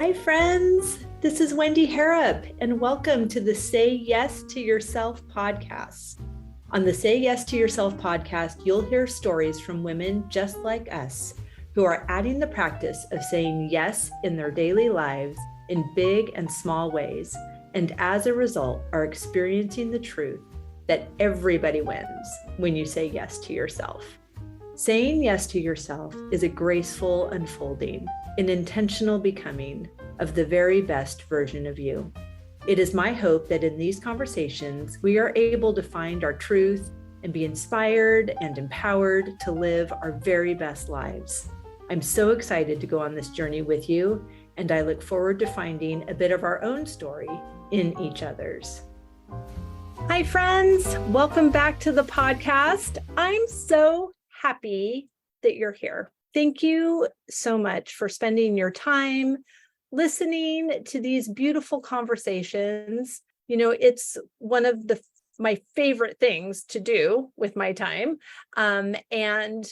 Hi, friends. This is Wendy Harrop, and welcome to the Say Yes to Yourself podcast. On the Say Yes to Yourself podcast, you'll hear stories from women just like us who are adding the practice of saying yes in their daily lives in big and small ways, and as a result, are experiencing the truth that everybody wins when you say yes to yourself. Saying yes to yourself is a graceful unfolding, an intentional becoming of the very best version of you. It is my hope that in these conversations, we are able to find our truth and be inspired and empowered to live our very best lives. I'm so excited to go on this journey with you, and I look forward to finding a bit of our own story in each other's. Hi, friends. Welcome back to the podcast. I'm so happy that you're here. Thank you so much for spending your time listening to these beautiful conversations. You know, it's one of my favorite things to do with my time. And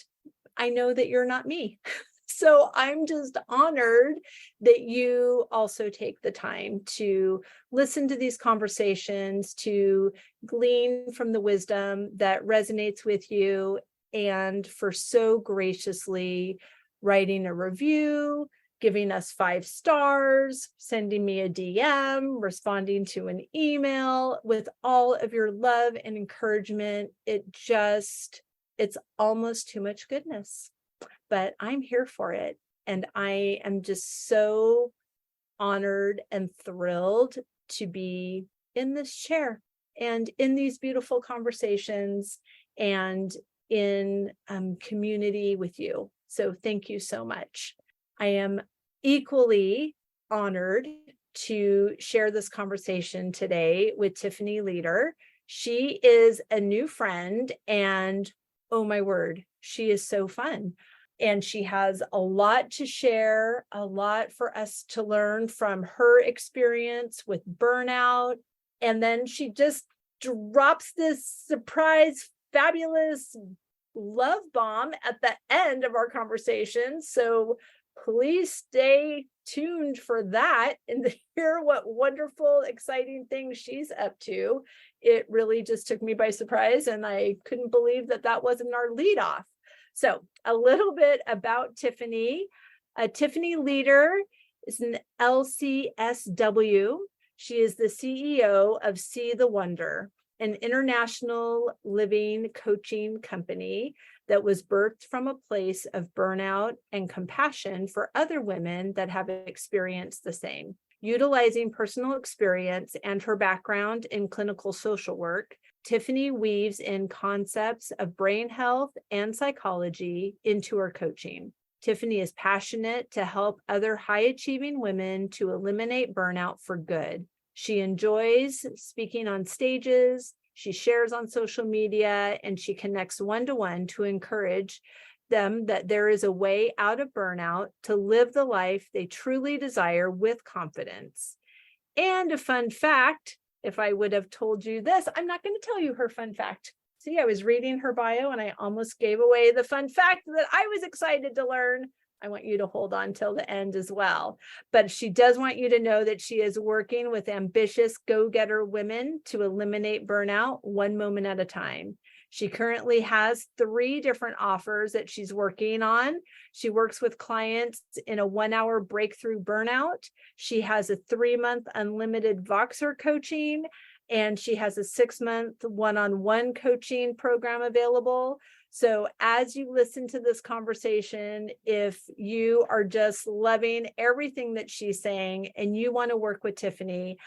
I know that you're not me. So I'm just honored that you also take the time to listen to these conversations, to glean from the wisdom that resonates with you, and for so graciously writing a review, giving us 5 stars, sending me a DM, responding to an email with all of your love and encouragement. It's almost too much goodness, but I'm here for it. And I am just so honored and thrilled to be in this chair and in these beautiful conversations and in community with you. So thank you so much. I am equally honored to share this conversation today with Tiffany Leader. She is a new friend, and oh my word, she is so fun. And she has a lot to share, a lot for us to learn from her experience with burnout. And then she just drops this surprise, fabulous love bomb at the end of our conversation. So please stay tuned for that and to hear what wonderful, exciting things she's up to. It really just took me by surprise, and I couldn't believe that wasn't our lead off. So a little bit about Tiffany. Tiffany Leader is an LCSW. She is the CEO of See the Wonder, an international living coaching company that was birthed from a place of burnout and compassion for other women that have experienced the same. Utilizing personal experience and her background in clinical social work, Tiffany weaves in concepts of brain health and psychology into her coaching. Tiffany is passionate to help other high-achieving women to eliminate burnout for good. She enjoys speaking on stages, she shares on social media, and she connects one-to-one to encourage them that there is a way out of burnout to live the life they truly desire with confidence. And a fun fact, if I would have told you this, I'm not going to tell you her fun fact. See, I was reading her bio and I almost gave away the fun fact that I was excited to learn. I want you to hold on till the end as well. But she does want you to know that she is working with ambitious go-getter women to eliminate burnout one moment at a time. She currently has 3 different offers that she's working on. She works with clients in a 1-hour breakthrough burnout. She has a 3-month unlimited Voxer coaching, and she has a 6-month one-on-one coaching program available. So as you listen to this conversation, if you are just loving everything that she's saying and you want to work with Tiffany,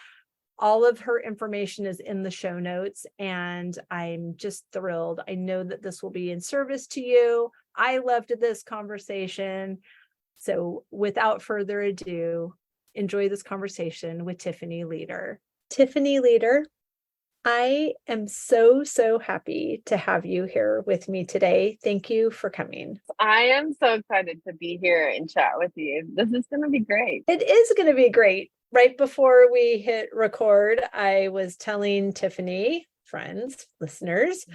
all of her information is in the show notes, and I'm just thrilled. I know that this will be in service to you. I loved this conversation. So without further ado, enjoy this conversation with Tiffany Leader. Tiffany Leader, I am so happy to have you here with me today. Thank you for coming. I am so excited to be here and chat with you. This is going to be great. It is going to be great. Right before we hit record, I was telling Tiffany, friends, listeners,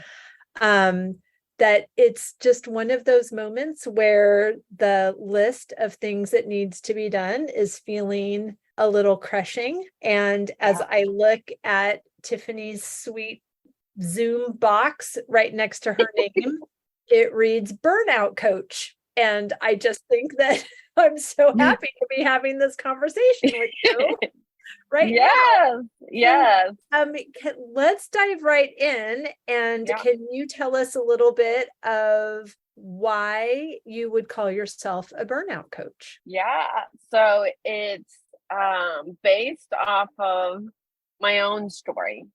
that it's just one of those moments where the list of things that needs to be done is feeling a little crushing. And as I look at Tiffany's sweet Zoom box right next to her name, it reads burnout coach. And I just think that I'm so happy to be having this conversation with you right now. Yes. Let's dive right in. And can you tell us a little bit of why you would call yourself a burnout coach? Yeah. So it's based off of my own story.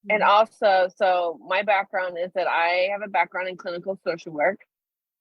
And also, so my background is that I have a background in clinical social work.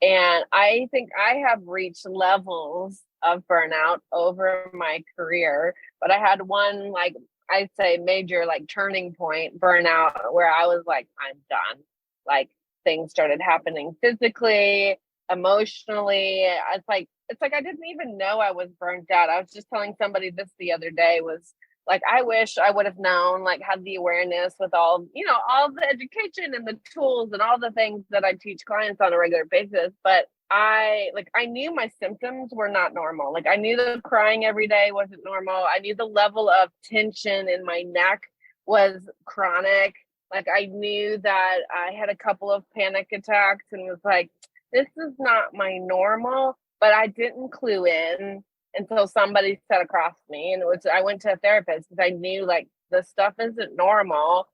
And I think I have reached levels of burnout over my career, but I had one, like, I'd say major, like, turning point burnout where I was like, I'm done. Like, things started happening physically, emotionally. It's like I didn't even know I was burnt out. I was just telling somebody this the other day, was like, I wish I would have known, like, had the awareness with all, all the education and the tools and all the things that I teach clients on a regular basis. But I knew my symptoms were not normal. Like, I knew the crying every day wasn't normal. I knew the level of tension in my neck was chronic. Like, I knew that I had a couple of panic attacks and was like, this is not my normal, but I didn't clue in until somebody said across me. And I went to a therapist because I knew, like, this stuff isn't normal.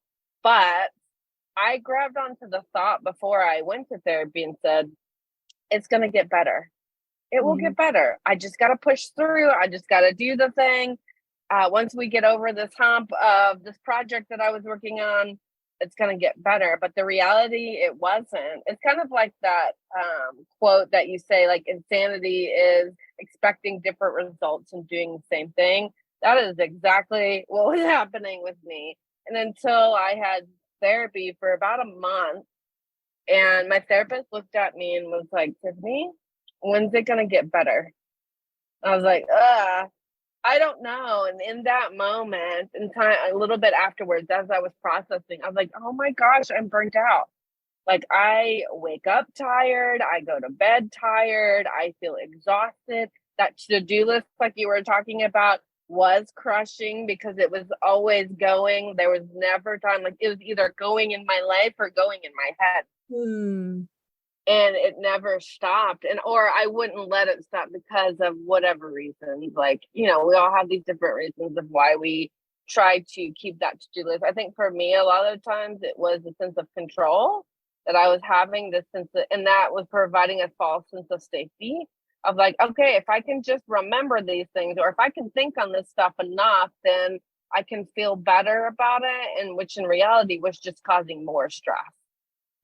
But I grabbed onto the thought before I went to therapy and said, it's going to get better. It will get better. I just got to push through. I just got to do the thing. Once we get over this hump of this project that I was working on, it's going to get better. But the reality, it wasn't. It's kind of like that quote that you say, like, insanity is expecting different results and doing the same thing. That is exactly what was happening with me. And until I had therapy for about a month, and my therapist looked at me and was like, Tiffany, when's it going to get better? I was like, I don't know. And in that moment, in time, a little bit afterwards, as I was processing, I was like, oh my gosh, I'm burnt out. Like, I wake up tired. I go to bed tired. I feel exhausted. That to-do list, like you were talking about, was crushing because it was always going. There was never time. Like, it was either going in my life or going in my head. And it never stopped. Or I wouldn't let it stop because of whatever reasons. Like, we all have these different reasons of why we try to keep that to-do list. I think for me, a lot of times it was a sense of control that I was having, this sense of, and that was providing a false sense of safety of, like, okay, if I can just remember these things, or if I can think on this stuff enough, then I can feel better about it. And which in reality was just causing more stress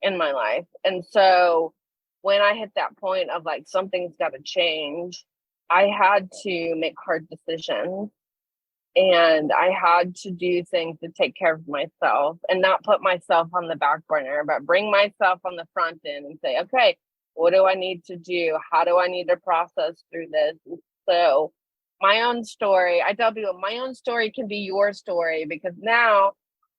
in my life. And so when I hit that point of, like, something's got to change, I had to make hard decisions, and I had to do things to take care of myself and not put myself on the back burner, but bring myself on the front end and say, okay, what do I need to do? How do I need to process through this? And so my own story, I tell people, my own story can be your story, because now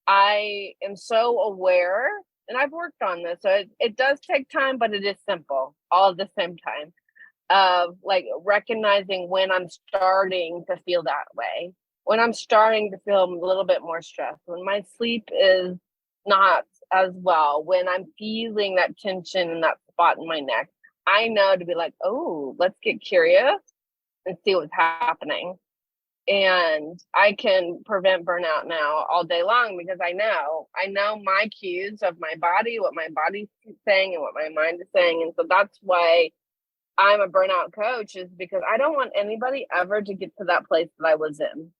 I am so aware. And I've worked on this. So it does take time, but it is simple all at the same time, of, like, recognizing when I'm starting to feel that way, when I'm starting to feel a little bit more stressed, when my sleep is not as well, when I'm feeling that tension and that spot in my neck. I know to be like, oh, let's get curious and see what's happening. And I can prevent burnout now all day long, because I know my cues of my body, what my body's saying and what my mind is saying. And so that's why I'm a burnout coach, is because I don't want anybody ever to get to that place that I was in.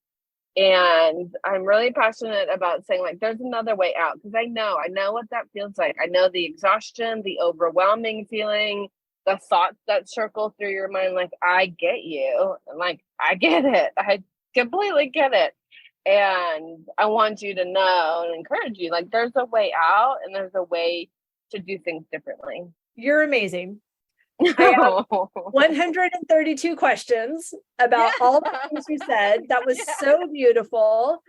And I'm really passionate about saying, like, there's another way out, because I know what that feels like. I know the exhaustion, the overwhelming feeling, the thoughts that circle through your mind. Like, I get you. And, like, I get it. I completely get it. And I want you to know and encourage you, like, there's a way out and there's a way to do things differently. You're amazing. I have 132 questions about all the things you said. That was so beautiful.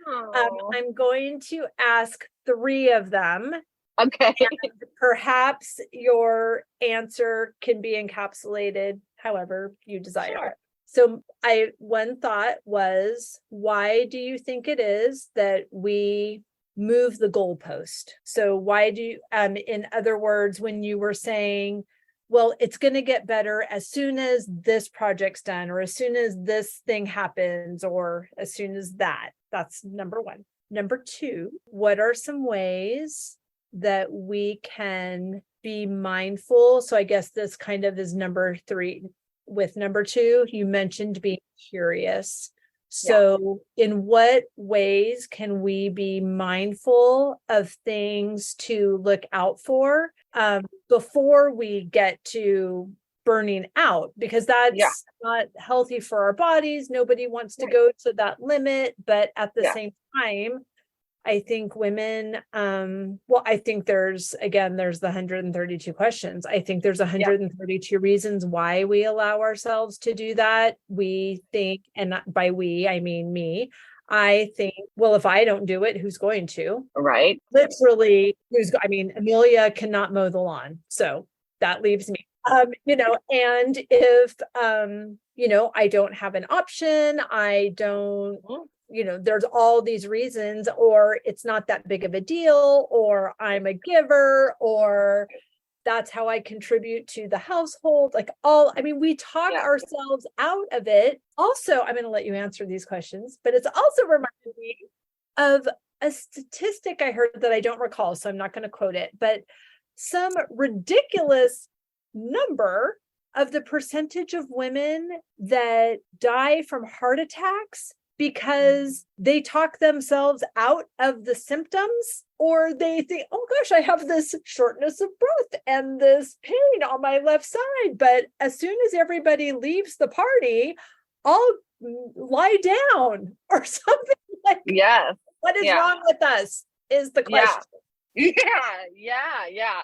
I'm going to ask 3 of them, Okay. And perhaps your answer can be encapsulated however you desire. Sure. So one thought was, why do you think it is that we move the goalpost? So why do you, in other words, when you were saying, well, it's going to get better as soon as this project's done, or as soon as this thing happens, or as soon as that's number one. Number two, what are some ways that we can be mindful? So I guess this kind of is number three. With number two, you mentioned being curious. So in what ways can we be mindful of things to look out for before we get to burning out? Because that's not healthy for our bodies. Nobody wants to go to that limit. But at the same time, I think women, I think there's the 132 questions. I think there's 132 reasons why we allow ourselves to do that. We think, and by we, I mean me, I think, well, if I don't do it, who's going to? Right. Literally, Amelia cannot mow the lawn. So that leaves me. And if, I don't have an option, I don't, there's all these reasons, or it's not that big of a deal, or I'm a giver, or that's how I contribute to the household. We talk ourselves out of it. Also, I'm going to let you answer these questions, but it's also reminded me of a statistic I heard that I don't recall, so I'm not going to quote it, but some ridiculous number of the percentage of women that die from heart attacks because they talk themselves out of the symptoms, or they think, oh gosh, I have this shortness of breath and this pain on my left side. But as soon as everybody leaves the party, I'll lie down or something like that. What is wrong with us is the question. Yeah.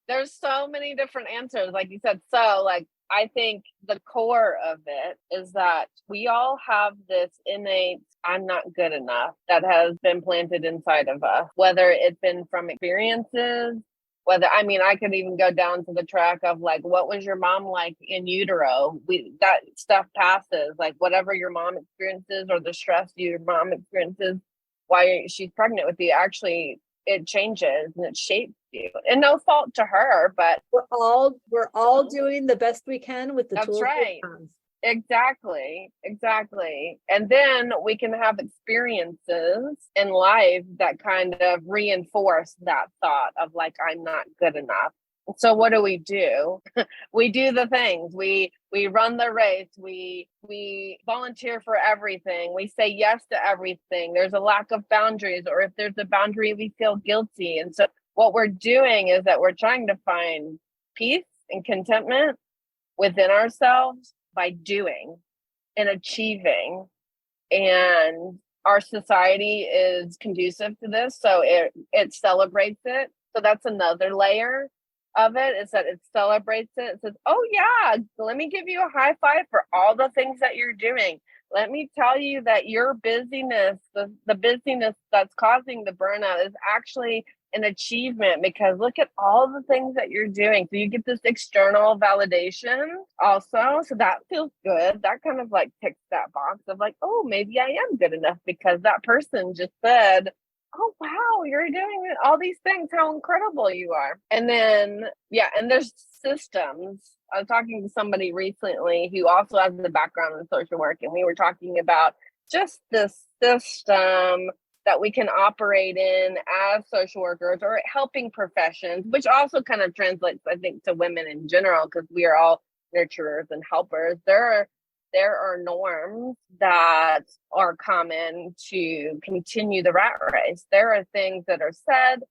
There's so many different answers, like you said. So I think the core of it is that we all have this innate I'm not good enough that has been planted inside of us, whether it's been from experiences, I could even go down to the track of what was your mom like in utero? That stuff passes, whatever your mom experiences or the stress your mom experiences while she's pregnant with you, actually it changes and it shapes you, and no fault to her, but we're all doing the best we can with the tools. That's right. Exactly. And then we can have experiences in life that kind of reinforce that thought of I'm not good enough. So what do? We do the things. We run the race. We volunteer for everything. We say yes to everything. There's a lack of boundaries, or if there's a boundary, we feel guilty. And so what we're doing is that we're trying to find peace and contentment within ourselves by doing and achieving. And our society is conducive to this, so it celebrates it. So that's another layer of it, is that it celebrates it. It says, oh yeah, let me give you a high five for all the things that you're doing. Let me tell you that your busyness, the busyness that's causing the burnout, is actually an achievement, because look at all the things that you're doing. So you get this external validation also. So that feels good. That kind of ticks that box of oh, maybe I am good enough because that person just said, oh, wow, you're doing all these things. How incredible you are. And then, and there's systems. I was talking to somebody recently who also has a background in social work, and we were talking about just this system that we can operate in as social workers or helping professions, which also kind of translates, I think, to women in general, because we are all nurturers and helpers. There are norms that are common to continue the rat race. There are things that are said,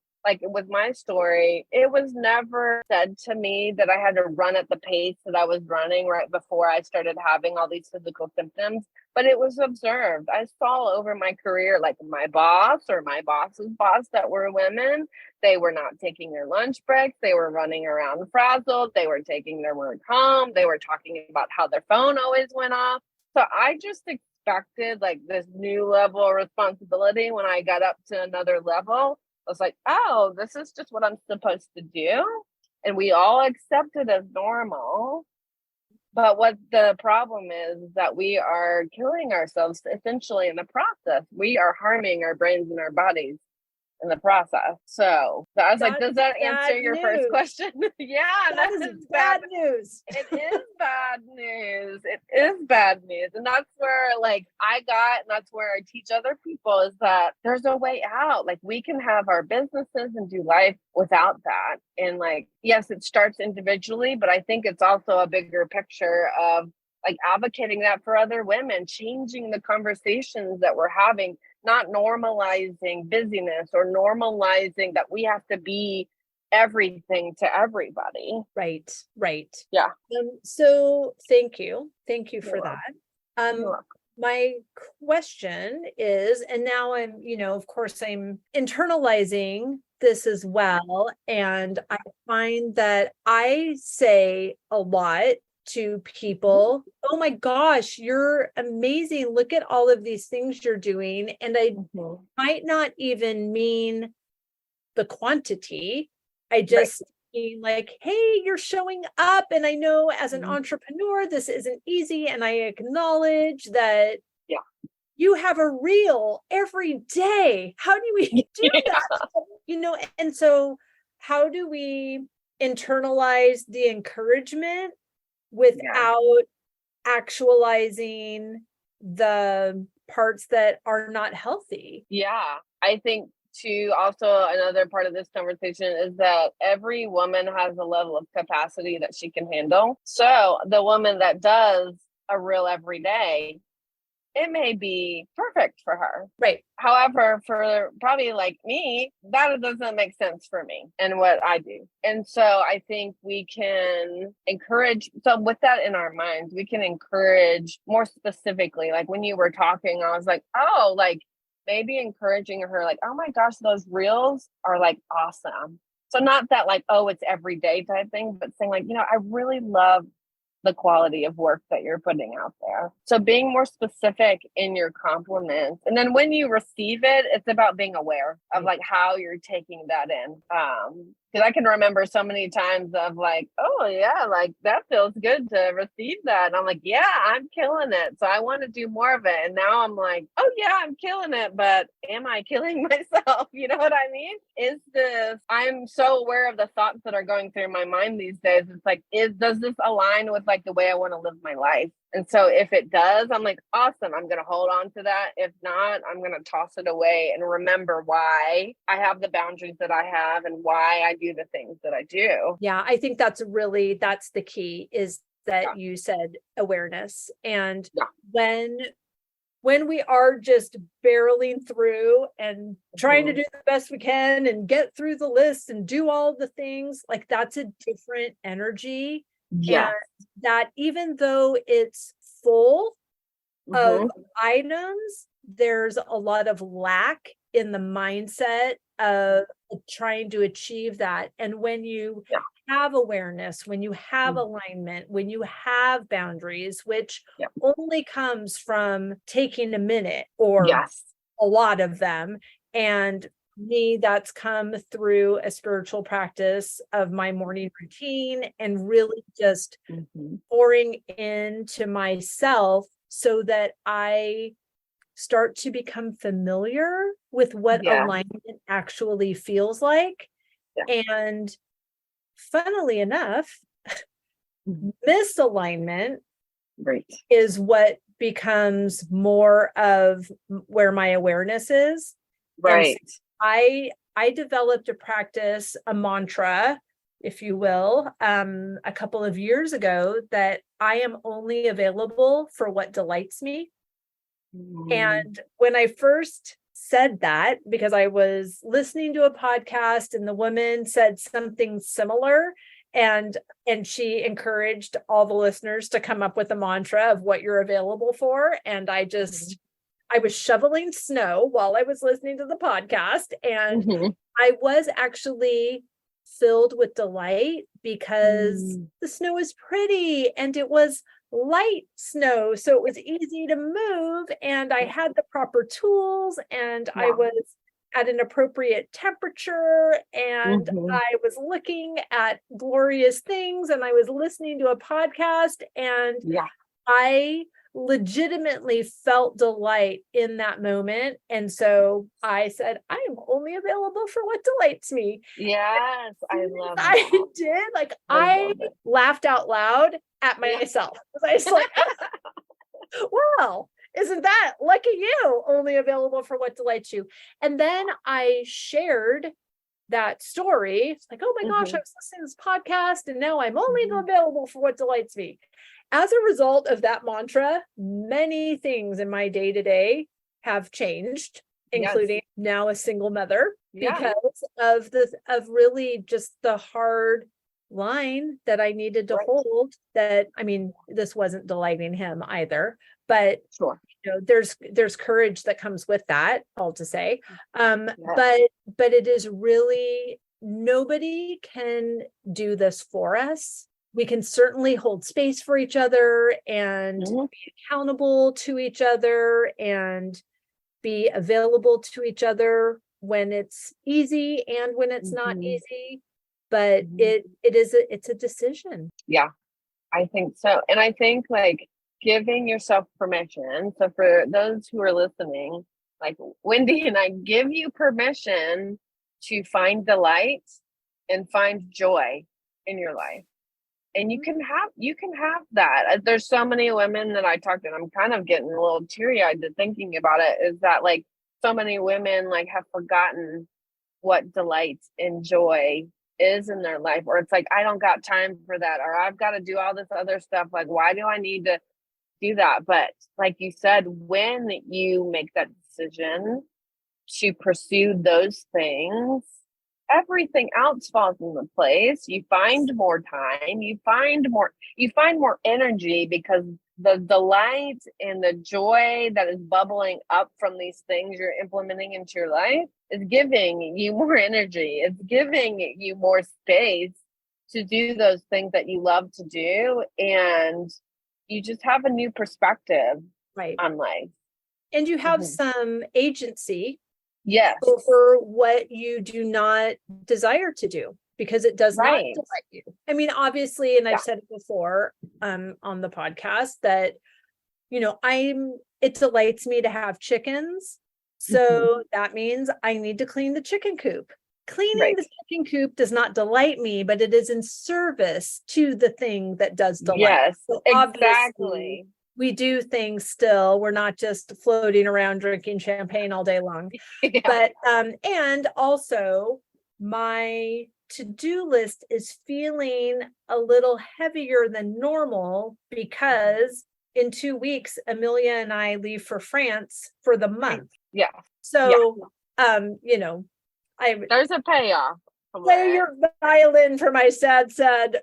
with my story, it was never said to me that I had to run at the pace that I was running right before I started having all these physical symptoms, but it was observed. I saw over my career, my boss or my boss's boss that were women, they were not taking their lunch breaks. They were running around frazzled. They were taking their work home. They were talking about how their phone always went off. So I just expected this new level of responsibility when I got up to another level. was like, oh, this is just what I'm supposed to do. And we all accept it as normal. But what the problem is that we are killing ourselves essentially in the process. We are harming our brains and our bodies in the process. So I was like, does that answer your first question? Yeah, that is bad news. It is bad news. It is bad news. And that's where like and that's where I teach other people is that there's a way out. Like we can have our businesses and do life without that. And like, yes, it starts individually, but I think it's also a bigger picture of like advocating that for other women, changing the conversations that we're having, not normalizing busyness or normalizing that we have to be everything to everybody. Right. Yeah. So thank you for that. My question is, and now I'm, of course I'm internalizing this as well. And I find that I say a lot to people, oh my gosh, you're amazing. Look at all of these things you're doing. And I might not even mean the quantity. I just mean like, hey, you're showing up. And I know as an entrepreneur, this isn't easy. And I acknowledge that you have a reel every day. How do we do that? And so how do we internalize the encouragement without actualizing the parts that are not healthy? Yeah, I think too, also another part of this conversation is that every woman has a level of capacity that she can handle. So the woman that does a reel every day, it may be perfect for her. Right. However, for probably like me, that doesn't make sense for me and what I do. And so I think we can encourage, so with that in our minds, we can encourage more specifically, like when you were talking, I was like, oh, like maybe encouraging her, like, oh my gosh, those reels are like awesome. So not that like, oh, it's everyday type thing, but saying like, I really love the quality of work that you're putting out there. So being more specific in your compliments. And then when you receive it, it's about being aware of like how you're taking that in. Because I can remember so many times of like, oh yeah, like that feels good to receive that. And I'm like, yeah, I'm killing it. So I want to do more of it. And now I'm like, oh yeah, I'm killing it. But am I killing myself? You know what I mean? I'm so aware of the thoughts that are going through my mind these days. It's like, does this align with like the way I want to live my life? And so if it does, I'm like, awesome, I'm going to hold on to that. If not, I'm going to toss it away and remember why I have the boundaries that I have and why I do the things that I do. Yeah, I think that's the key is that you said awareness. And when we are just barreling through and trying to do the best we can and get through the list and do all the things, like that's a different energy. Yeah. And that even though it's full of items, there's a lot of lack in the mindset of trying to achieve that. And when you have awareness, when you have alignment, when you have boundaries, which only comes from taking a minute or a lot of them, and me, that's come through a spiritual practice of my morning routine and really just pouring into myself so that I start to become familiar with what alignment actually feels like. And funnily enough, misalignment is what becomes more of where my awareness is. Right. I developed a practice, a mantra, if you will, a couple of years ago that I am only available for what delights me. And when I first said that, because I was listening to a podcast and the woman said something similar, and she encouraged all the listeners to come up with a mantra of what you're available for. And I was shoveling snow while I was listening to the podcast, and I was actually filled with delight because the snow is pretty and it was light snow. So it was easy to move and I had the proper tools and I was at an appropriate temperature, and I was looking at glorious things, and I was listening to a podcast, and I legitimately felt delight in that moment. And so I said, I am only available for what delights me. Yes, I love that. I did. Like, I laughed out loud at myself. I was like, well, isn't that lucky you, only available for what delights you? And then I shared that story. It's like, oh my gosh, I was listening to this podcast, and now I'm only available for what delights me. As a result of that mantra, many things in my day-to-day have changed, including now a single mother, because of really just the hard line that I needed to hold. That, I mean, this wasn't delighting him either, but there's courage that comes with that, all to say. But it is really, nobody can do this for us. We can certainly hold space for each other and be accountable to each other and be available to each other when it's easy and when it's not easy. But it's a decision. Yeah, I think so. And I think, like, giving yourself permission. So for those who are listening, like Wendy and I, give you permission to find delight and find joy in your life. And you can have that. There's so many women that I talked to, and I'm kind of getting a little teary-eyed to thinking about it, is that, like, so many women, like, have forgotten what delight and joy is in their life, or it's like, I don't got time for that, or I've got to do all this other stuff. Like, why do I need to do that? But like you said, when you make that decision to pursue those things, everything else falls into place. You find more time, you find more energy, because the delight and the joy that is bubbling up from these things you're implementing into your life is giving you more energy. It's giving you more space to do those things that you love to do. And you just have a new perspective on life. And you have some agency Yes. over what you do not desire to do, because it does not delight you. I mean, obviously, and I've said it before on the podcast, that, it delights me to have chickens. So that means I need to clean the chicken coop. Cleaning the chicken coop does not delight me, but it is in service to the thing that does delight. Yes, so exactly. We do things still. We're not just floating around drinking champagne all day long. But and also, my to-do list is feeling a little heavier than normal, because in 2 weeks, Amelia and I leave for France for the month. So there's a payoff. Play your violin for my sad,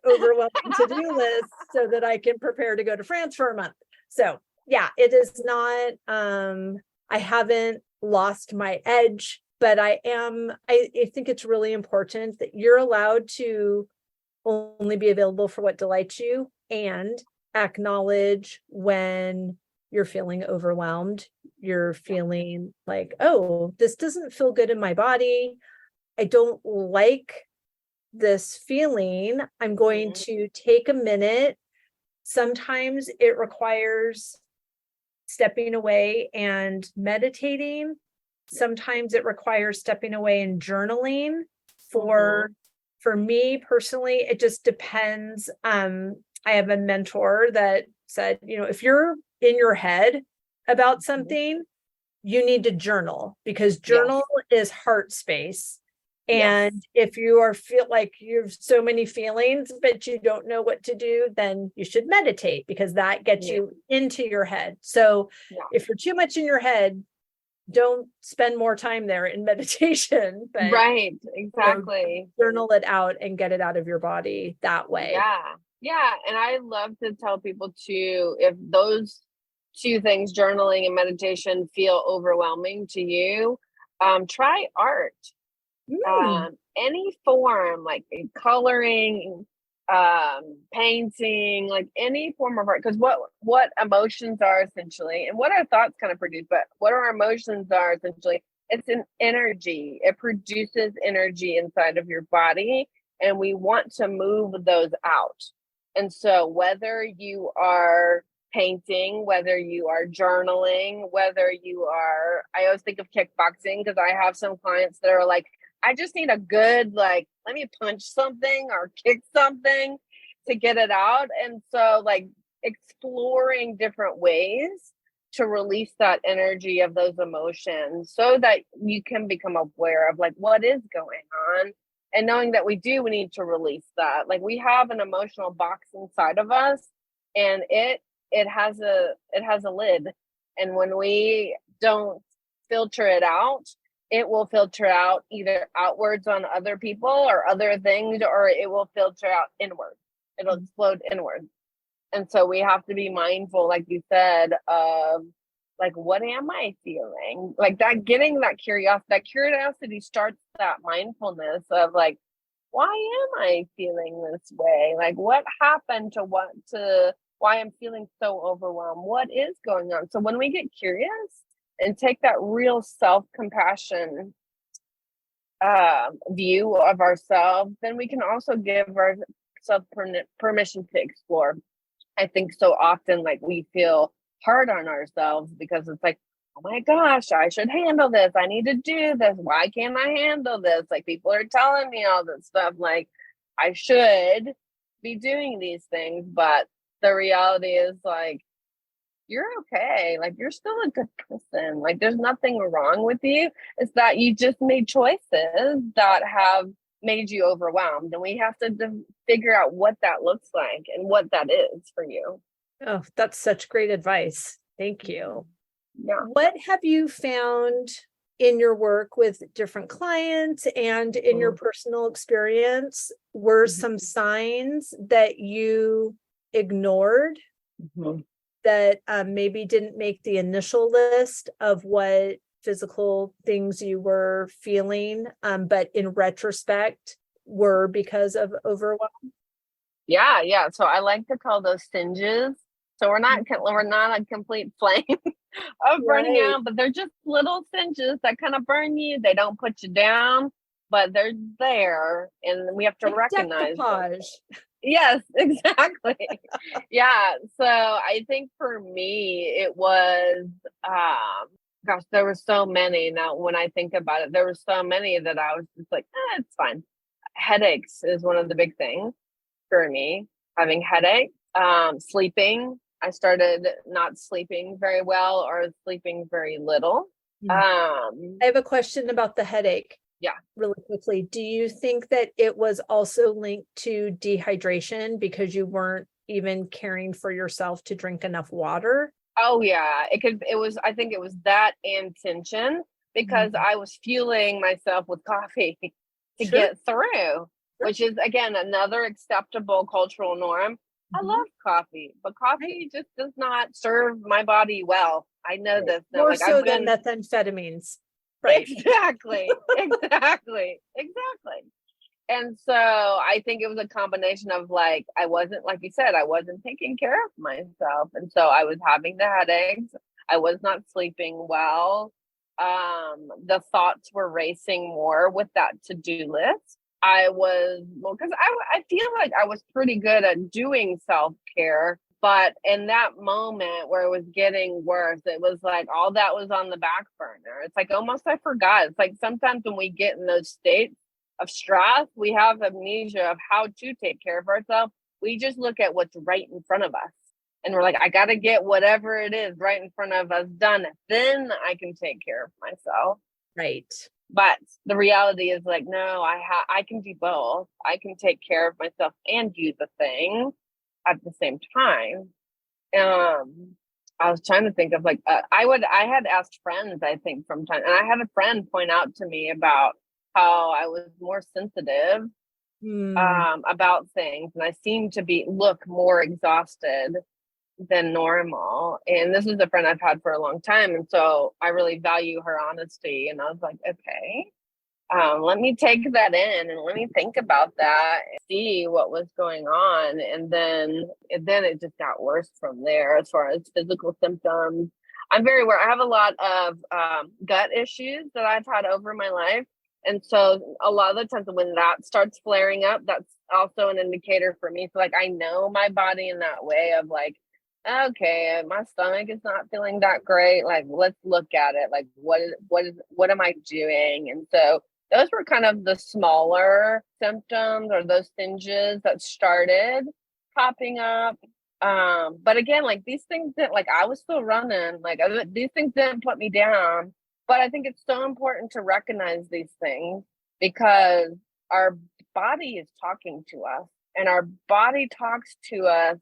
overwhelming to-do list, so that I can prepare to go to France for a month. So it is not, I haven't lost my edge, but I think it's really important that you're allowed to only be available for what delights you, and acknowledge when you're feeling overwhelmed, you're feeling like, oh, this doesn't feel good in my body. I don't like this feeling. I'm going to take a minute. Sometimes it requires stepping away and meditating. Sometimes it requires stepping away and journaling. For me personally, it just depends. I have a mentor that said, if you're in your head about something, you need to journal, because journal is heart space. And if you feel like you have so many feelings, but you don't know what to do, then you should meditate, because that gets you into your head. So if you're too much in your head, don't spend more time there in meditation. But, exactly. Journal it out and get it out of your body that way. Yeah. And I love to tell people too, if those two things, journaling and meditation, feel overwhelming to you, try art. Any form, like coloring, painting, like any form of art, because what emotions are essentially, and what our thoughts kind of produce, but what our emotions are essentially it's an energy. It produces energy inside of your body, and we want to move those out. And so whether you are painting, whether you are journaling, whether you are, I always think of kickboxing because I have some clients that are like, I just need a good, like, let me punch something or kick something to get it out. And so like exploring different ways to release that energy of those emotions so that you can become aware of like what is going on, and knowing that we need to release that. Like we have an emotional box inside of us, and it has a lid, and when we don't filter it out, it will filter out either outwards on other people or other things, or it will filter out inward. It'll explode inward. And so we have to be mindful, like you said, of like, what am I feeling? Like that, getting that curiosity starts that mindfulness of like, why am I feeling this way? Like what happened to why I'm feeling so overwhelmed? What is going on? So when we get curious and take that real self-compassion view of ourselves, then we can also give ourselves permission to explore. I think so often like we feel hard on ourselves because it's like, oh my gosh, I should handle this. I need to do this. Why can't I handle this? Like people are telling me all this stuff. Like I should be doing these things, but the reality is like, you're okay. Like you're still a good person. Like there's nothing wrong with you. It's that you just made choices that have made you overwhelmed. And we have to figure out what that looks like and what that is for you. Oh, that's such great advice. Thank you. Yeah. What have you found in your work with different clients and in your personal experience were some signs that you ignored that maybe didn't make the initial list of what physical things you were feeling, but in retrospect were because of overwhelm? Yeah. So I like to call those singes. So we're not a complete flame of burning out, but they're just little singes that kind of burn you. They don't put you down, but they're there, and we have to recognize them. Yes, exactly. Yeah. So I think for me, it was, gosh, there were so many. Now, when I think about it, there were so many that I was just like, it's fine. Headaches is one of the big things for me, having headaches, sleeping. I started not sleeping very well or sleeping very little. I have a question about the headache. Yeah. Really quickly. Do you think that it was also linked to dehydration because you weren't even caring for yourself to drink enough water? Oh yeah. I think it was that and tension because I was fueling myself with coffee to get through, which is again, another acceptable cultural norm. I love coffee, but coffee just does not serve my body well. I know this. More like so than methamphetamines. Right. Exactly. And so I think it was a combination of like, I wasn't, like you said, I wasn't taking care of myself. And so I was having the headaches. I was not sleeping well. The thoughts were racing more with that to-do list. Because I feel like I was pretty good at doing self-care, but in that moment where it was getting worse, it was like all that was on the back burner. It's like almost I forgot. It's like sometimes when we get in those states of stress, we have amnesia of how to take care of ourselves. We just look at what's right in front of us. And we're like, I got to get whatever it is right in front of us done. Then I can take care of myself. Right. But the reality is like, no, I can do both. I can take care of myself and do the thing at the same time. I was trying to think of like, I had asked friends, I think from time, and I had a friend point out to me about how I was more sensitive about things. And I seemed to look more exhausted than normal. And this is a friend I've had for a long time. And so I really value her honesty. And I was like, okay, let me take that in and let me think about that and see what was going on. And then it just got worse from there as far as physical symptoms. I'm very aware. I have a lot of gut issues that I've had over my life. And so a lot of the times when that starts flaring up, that's also an indicator for me. So like, I know my body in that way of like, okay, my stomach is not feeling that great. Like, let's look at it. Like, what am I doing? And so those were kind of the smaller symptoms or those tinges that started popping up. But again, like these things that like I was still running, like these things didn't put me down. But I think it's so important to recognize these things because our body is talking to us, and our body talks to us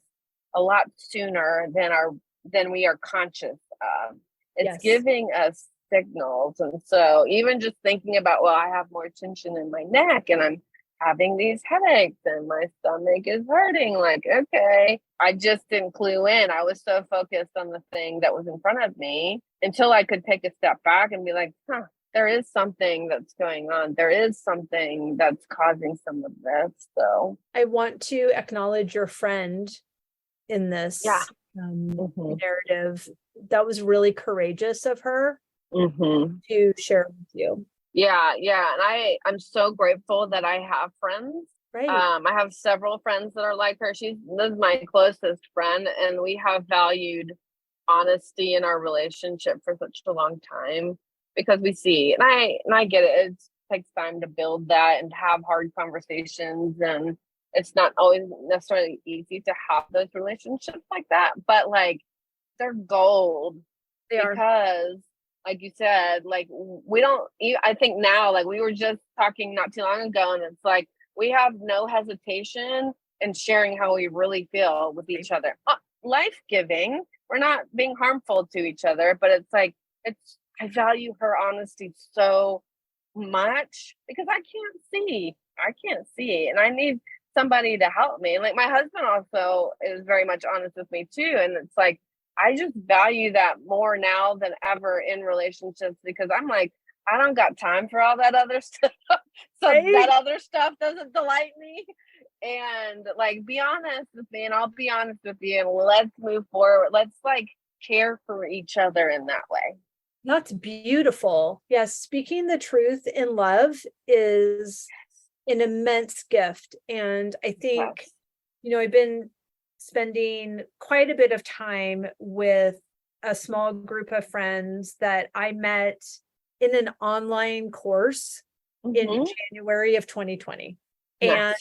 a lot sooner than we are conscious of. It's giving us signals. And so even just thinking about, well, I have more tension in my neck and I'm having these headaches and my stomach is hurting, like, okay, I just didn't clue in. I was so focused on the thing that was in front of me until I could take a step back and be like, there is something that's going on. There is something that's causing some of this. So I want to acknowledge your friend in this narrative. That was really courageous of her to share with you. Yeah. And I'm so grateful that I have friends. Right. I have several friends that are like her. This is my closest friend, and we have valued honesty in our relationship for such a long time because we see, and I get it. It takes time to build that and have hard conversations, and it's not always necessarily easy to have those relationships like that, but like they're gold. They are. Because like you said, like I think now, like we were just talking not too long ago, and it's like we have no hesitation in sharing how we really feel with each other. Life-giving. We're not being harmful to each other, but it's like, I value her honesty so much because I can't see, and I need somebody to help me. Like my husband also is very much honest with me too. And it's like, I just value that more now than ever in relationships because I'm like, I don't got time for all that other stuff. So that other stuff doesn't delight me. And like, be honest with me and I'll be honest with you and let's move forward. Let's like care for each other in that way. That's beautiful. Yes. Speaking the truth in love is an immense gift. And I think, I've been spending quite a bit of time with a small group of friends that I met in an online course in January of 2020. And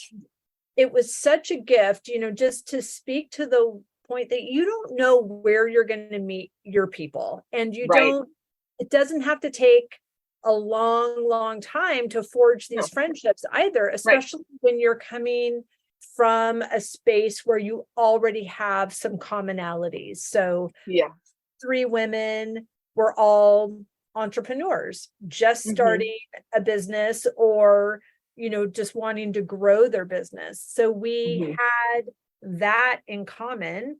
it was such a gift, just to speak to the point that you don't know where you're going to meet your people. And it doesn't have to take a long, long time to forge these friendships either, especially when you're coming from a space where you already have some commonalities. So 3 women were all entrepreneurs, just starting a business or, just wanting to grow their business. So we had that in common,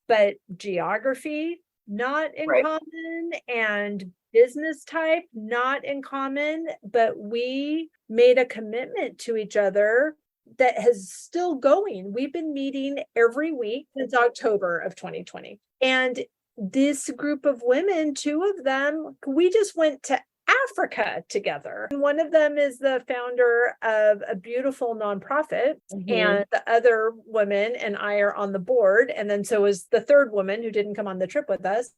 but geography, not in common, and business type, not in common, but we made a commitment to each other that has still going. We've been meeting every week since October of 2020. And this group of women, 2 of them, we just went to Africa together. And one of them is the founder of a beautiful nonprofit, and the other woman and I are on the board. And then so is the third woman who didn't come on the trip with us.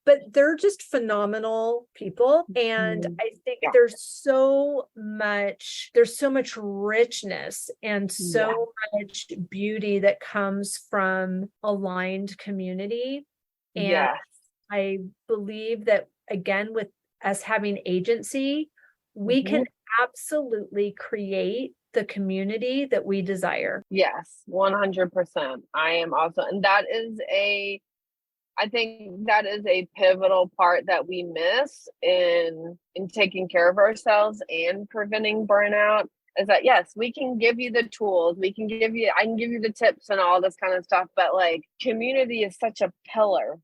But they're just phenomenal people. And I think there's so much richness and so much beauty that comes from aligned community. And I believe that, again, with us having agency, we can absolutely create the community that we desire. Yes, 100%. I am also, and I think that is a pivotal part that we miss in taking care of ourselves and preventing burnout, is that, yes, we can give you the tools. I can give you the tips and all this kind of stuff, but like community is such a pillar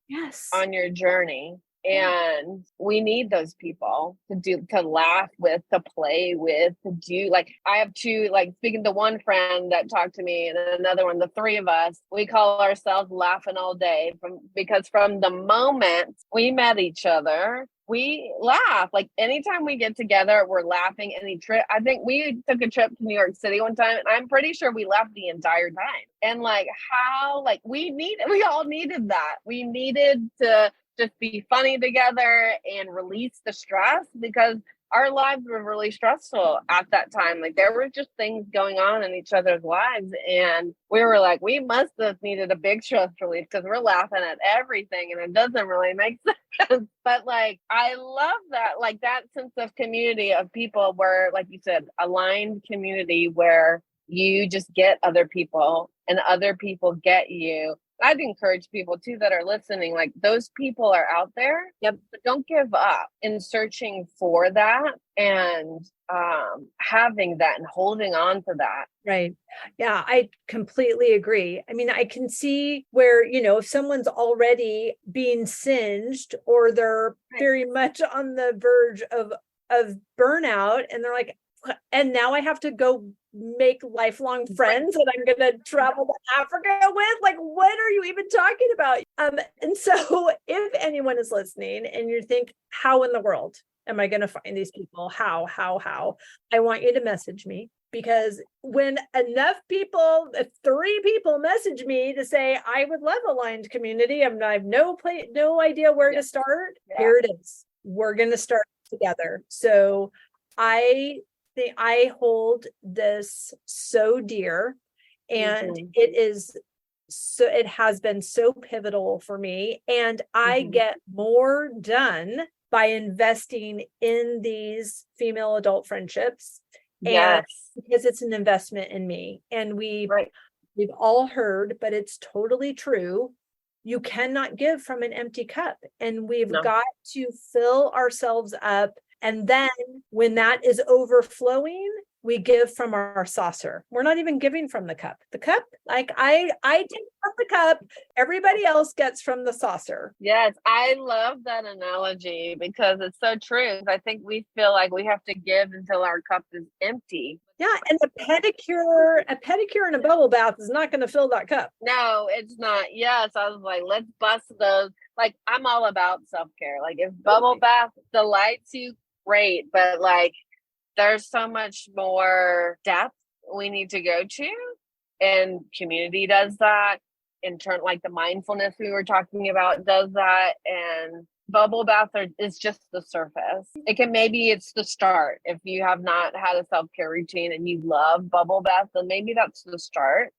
on your journey. And we need those people to laugh with, to play with, to do. Like, I have two, like, speaking to one friend that talked to me and another one, the three of us, we call ourselves laughing all day, because from the moment we met each other, we laugh. Like, anytime we get together, we're laughing. I think we took a trip to New York City one time, and I'm pretty sure we laughed the entire time. And like, how, like, we all needed that. We needed to just be funny together and release the stress, because our lives were really stressful at that time. Like, there were just things going on in each other's lives, and we were like, we must have needed a big stress relief, because we're laughing at everything and it doesn't really make sense. But like, I love that, like, that sense of community of people where, like you said, aligned community where you just get other people and other people get you. I'd encourage people too that are listening, like, those people are out there. Yep. But don't give up in searching for that, and having that and holding on to that. Right. Yeah, I completely agree. I mean, I can see where, if someone's already being singed, or they're very much on the verge of burnout, and they're like, and now I have to go make lifelong friends that I'm going to travel to Africa with. Like, what are you even talking about? And so if anyone is listening and you think, how in the world am I going to find these people? How? I want you to message me, because when enough people, if 3 people message me to say, I would love aligned community, I have no idea where to start. Yeah. Here it is. We're going to start together. So I hold this so dear, and it has been so pivotal for me, and I get more done by investing in these female adult friendships. Yes. And because it's an investment in me, and we've all heard, but it's totally true. You cannot give from an empty cup, and we've got to fill ourselves up. And then when that is overflowing, we give from our saucer. We're not even giving from the cup. The cup, like, I take from the cup, everybody else gets from the saucer. Yes, I love that analogy, because it's so true. I think we feel like we have to give until our cup is empty. Yeah, and a pedicure and a bubble bath is not going to fill that cup. No, it's not. Yes, I was like, let's bust those. Like, I'm all about self-care. Like, if bubble bath delights you, great. But like, there's so much more depth we need to go to, and community does that. In turn, like the mindfulness we were talking about does that, and bubble baths is just the surface. It's the start. If you have not had a self-care routine and you love bubble baths, then maybe that's the start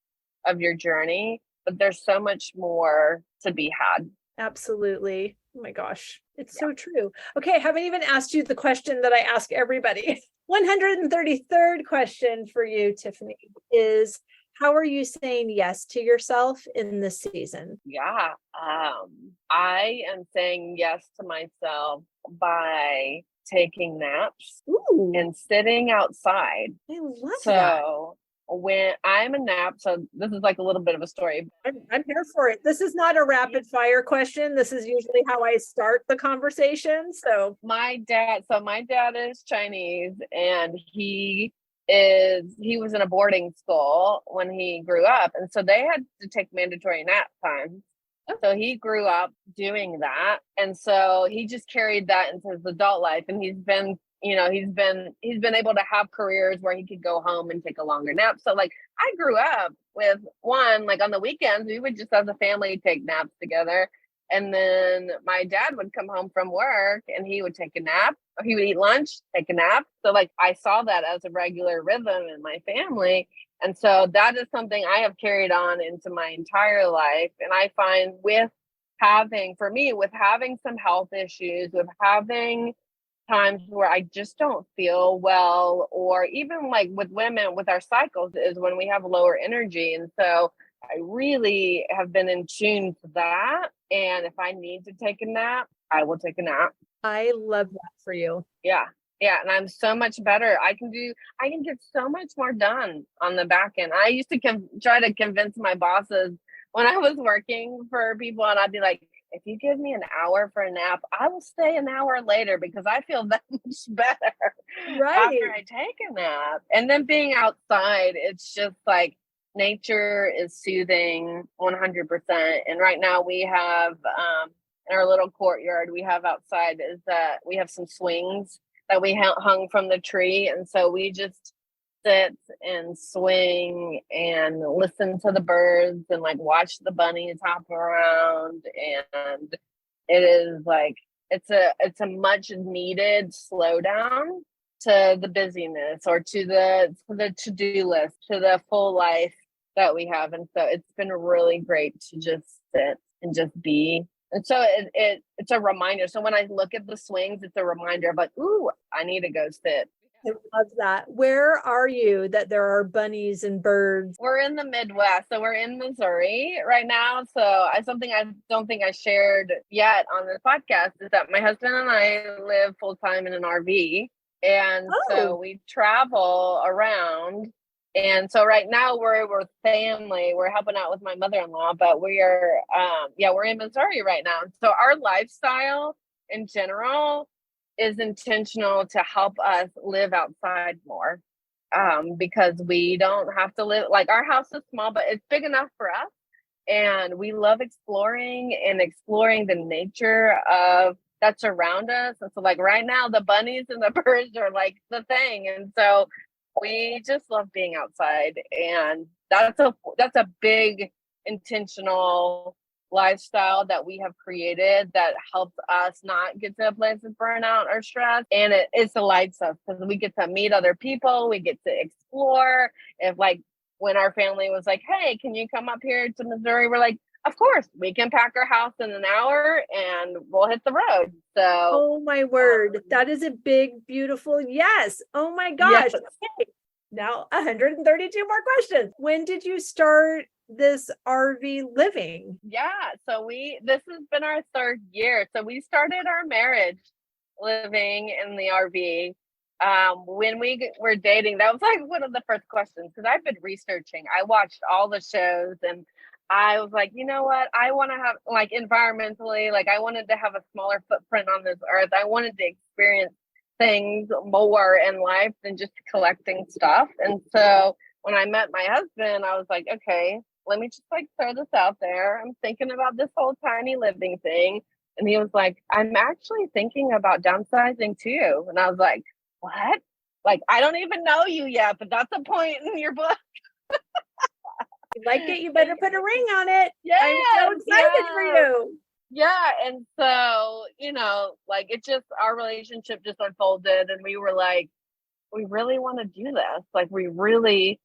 of your journey. But there's so much more to be had. Absolutely. Oh my gosh. It's so true. Okay. I haven't even asked you the question that I ask everybody. 133rd question for you, Tiffany, is, how are you saying yes to yourself in this season? Yeah. I am saying yes to myself by taking naps and sitting outside. I love that. When I'm a nap, so this is like a little bit of a story. I'm here for it. This is not a rapid fire question. This is usually how I start the conversation. So my dad is Chinese, and he was in a boarding school when he grew up. And so they had to take mandatory nap time. So he grew up doing that. And so he just carried that into his adult life. And he's been able to have careers where he could go home and take a longer nap. So like, I grew up with one, like on the weekends, we would just as a family take naps together. And then my dad would come home from work and he would take a nap, or he would eat lunch, take a nap. So like, I saw that as a regular rhythm in my family. And so that is something I have carried on into my entire life. And I find with having some health issues, with having times where I just don't feel well, or even like with women with our cycles, is when we have lower energy. And so I really have been in tune to that. And if I need to take a nap, I will take a nap. I love that for you. Yeah. Yeah. And I'm so much better. I can get so much more done on the back end. I used to try to convince my bosses when I was working for people, and I'd be like, if you give me an hour for a nap, I will stay an hour later because I feel that much better after I take a nap. And then being outside, it's just like nature is soothing 100%. And right now we have in our little courtyard, we have outside is that we have some swings that we hung from the tree. And so we just sit and swing and listen to the birds and like watch the bunnies hop around. And it is like it's a much needed slowdown to the busyness or to the to-do list, to the full life that we have. And so it's been really great to just sit and just be. And so it's a reminder. So when I look at the swings, it's a reminder of like, ooh, I need to go sit. I love that. Where are you that there are bunnies and birds? We're in the Midwest. So we're in Missouri right now. So something I don't think I shared yet on this podcast is that my husband and I live full time in an RV. And so we travel around. And so right now we're family. We're helping out with my mother-in-law, but we're in Missouri right now. So our lifestyle in general is intentional to help us live outside more, because we don't have to live, like our house is small, but it's big enough for us. And we love exploring the nature of that's around us. And so like right now, the bunnies and the birds are like the thing. And so we just love being outside. And that's a big intentional lifestyle that we have created that helps us not get to a place of burnout or stress. And it delights us because we get to meet other people. We get to explore. If like when our family was like, hey, can you come up here to Missouri? We're like, of course, we can pack our house in an hour and we'll hit the road. So, oh my word, that is a big, beautiful yes. Oh my gosh. Yes. Okay. Now 132 more questions. When did you start this RV living? Yeah, so this has been our third year. So we started our marriage living in the RV. When we were dating, that was like one of the first questions because I've been researching. I watched all the shows and I was like, you know what? I want to have like environmentally, like I wanted to have a smaller footprint on this earth. I wanted to experience things more in life than just collecting stuff. And so when I met my husband, I was like, okay, let me just like throw this out there. I'm thinking about this whole tiny living thing. And he was like, I'm actually thinking about downsizing too. And I was like, what? Like, I don't even know you yet, but that's a point in your book. You like it, you better put a ring on it. Yeah, I'm so excited for you. Yeah. And so, like it just, our relationship just unfolded and we were like, we really want to do this. Like we really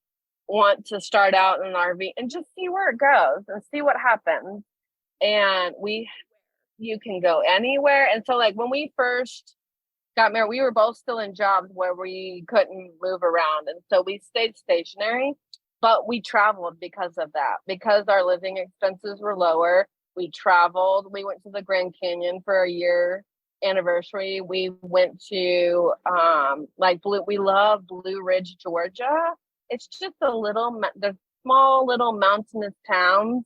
want to start out in an RV and just see where it goes and see what happens. And you can go anywhere. And so like when we first got married, we were both still in jobs where we couldn't move around. And so we stayed stationary, but we traveled because of that, because our living expenses were lower. We traveled. We went to the Grand Canyon for a year anniversary. We went to we love Blue Ridge, Georgia. It's just the small little mountainous towns,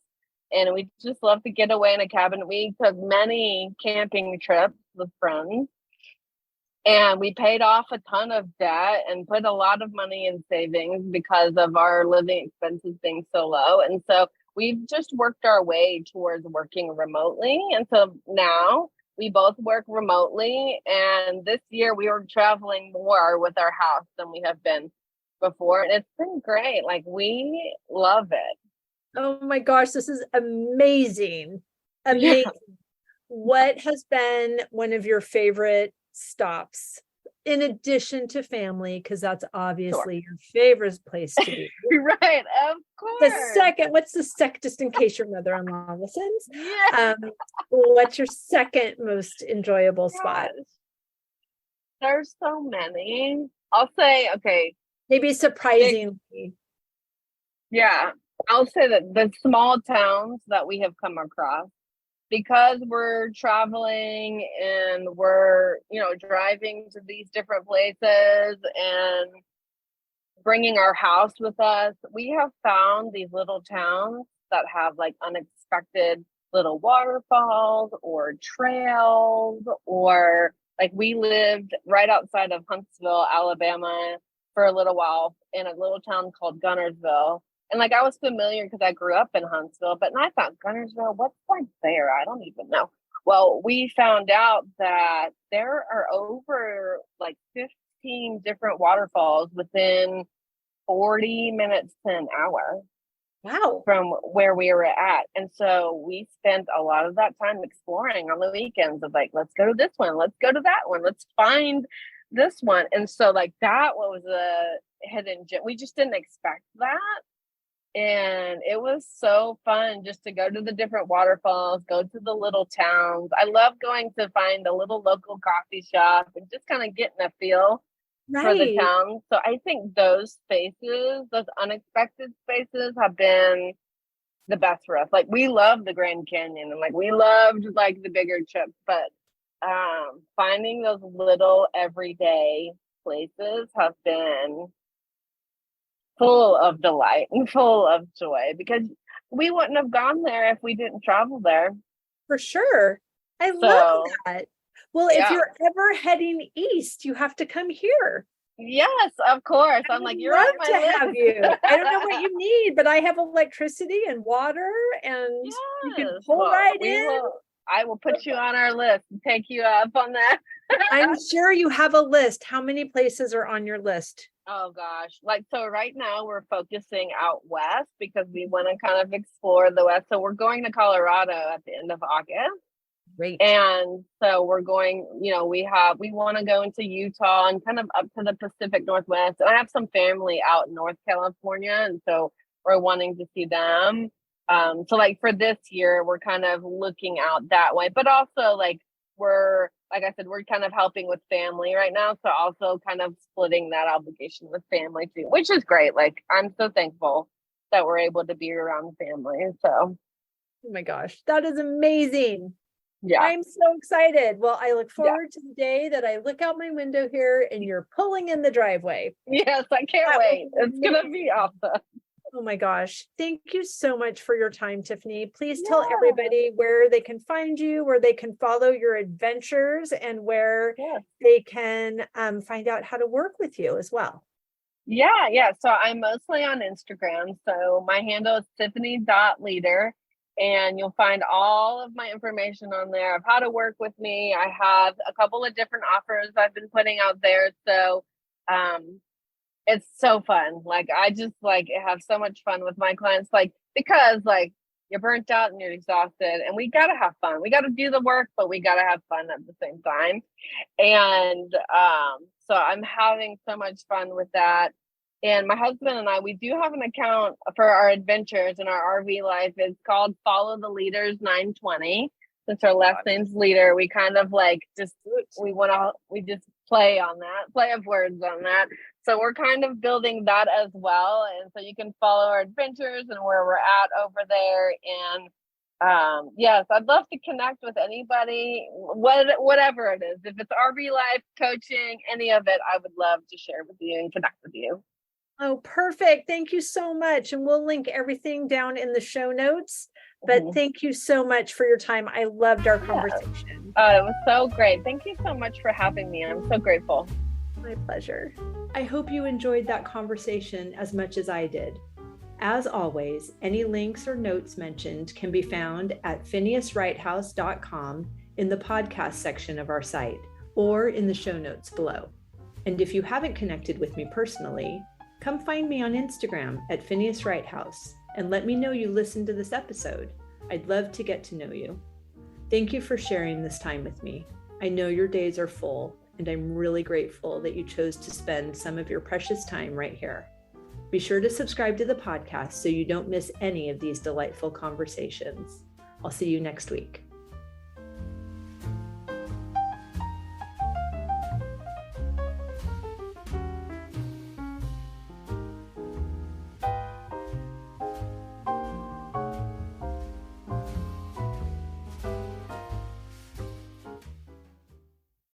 and we just love to get away in a cabin. We took many camping trips with friends, and we paid off a ton of debt and put a lot of money in savings because of our living expenses being so low. And so we've just worked our way towards working remotely. And so now we both work remotely. And this year we were traveling more with our house than we have been before. And it's been great. Like we love it. Oh my gosh, this is amazing. Amazing. Yeah. What has been one of your favorite stops in addition to family? Because that's obviously your favorite place to be. Right, of course. What's the second, just in case your mother-in-law listens? Yeah. What's your second most enjoyable spot? There's so many. I'll say, okay. Maybe surprisingly. Yeah. I'll say that the small towns that we have come across, because we're traveling and we're, driving to these different places and bringing our house with us, we have found these little towns that have like unexpected little waterfalls or trails, or like we lived right outside of Huntsville, Alabama for a little while in a little town called Gunnersville. And like I was familiar because I grew up in Huntsville, but then I thought, Gunnersville, what's like there? I don't even know. Well, we found out that there are over like 15 different waterfalls within 40 minutes to an hour. Wow. From where we were at. And so we spent a lot of that time exploring on the weekends of like, let's go to this one, let's go to that one, let's find this one. And so like that was a hidden gem. We just didn't expect that. And it was so fun just to go to the different waterfalls, go to the little towns. I love going to find a little local coffee shop and just kind of getting a feel for the town. So I think those spaces, those unexpected spaces have been the best for us. Like we love the Grand Canyon and like we loved like the bigger trips, but finding those little everyday places have been full of delight and full of joy, because we wouldn't have gone there if we didn't travel there. For sure. I love that. Well, if you're ever heading east, you have to come here. Yes, of course. I'm like, you're on my list. Have you. I don't know what you need, but I have electricity and water, and you can pull in. I will put you on our list and take you up on that. I'm sure you have a list. How many places are on your list? Oh gosh. Like, so right now we're focusing out west because we want to kind of explore the west. So we're going to Colorado at the end of August. Great. And so we're going, we want to go into Utah and kind of up to the Pacific Northwest. And I have some family out in North California, and so we're wanting to see them. So like for this year, we're kind of looking out that way, but also like like I said, we're kind of helping with family right now. So also kind of splitting that obligation with family too, which is great. Like I'm so thankful that we're able to be around family. So. Oh my gosh, that is amazing. Yeah. I'm so excited. Well, I look forward to the day that I look out my window here and you're pulling in the driveway. Yes, I can't wait. It's going to be awesome. Oh my gosh. Thank you so much for your time, Tiffany. Please tell everybody where they can find you, where they can follow your adventures, and where they can find out how to work with you as well. Yeah. So I'm mostly on Instagram. So my handle is tiffany.leader. And you'll find all of my information on there of how to work with me. I have a couple of different offers I've been putting out there. So it's so fun. Like I just have so much fun with my clients, like because like you're burnt out and you're exhausted, and we got to have fun. We got to do the work, but we got to have fun at the same time. And so I'm having so much fun with that. And my husband and I, we do have an account for our adventures in our RV life. It's called Follow the Leaders 920. Since our last name's Leader, we kind of like we just play on that, play of words on that. So we're kind of building that as well. And so you can follow our adventures and where we're at over there. And yes, I'd love to connect with anybody, whatever it is. If it's RV life, coaching, any of it, I would love to share with you and connect with you. Oh, perfect. Thank you so much. And we'll link everything down in the show notes. But thank you so much for your time. I loved our conversation. Oh, it was so great. Thank you so much for having me. I'm so grateful. My pleasure. I hope you enjoyed that conversation as much as I did. As always, any links or notes mentioned can be found at phineaswrighthouse.com in the podcast section of our site, or in the show notes below. And if you haven't connected with me personally, come find me on Instagram at Phineas Wrighthouse and let me know you listened to this episode. I'd love to get to know you. Thank you for sharing this time with me. I know your days are full, and I'm really grateful that you chose to spend some of your precious time right here. Be sure to subscribe to the podcast so you don't miss any of these delightful conversations. I'll see you next week.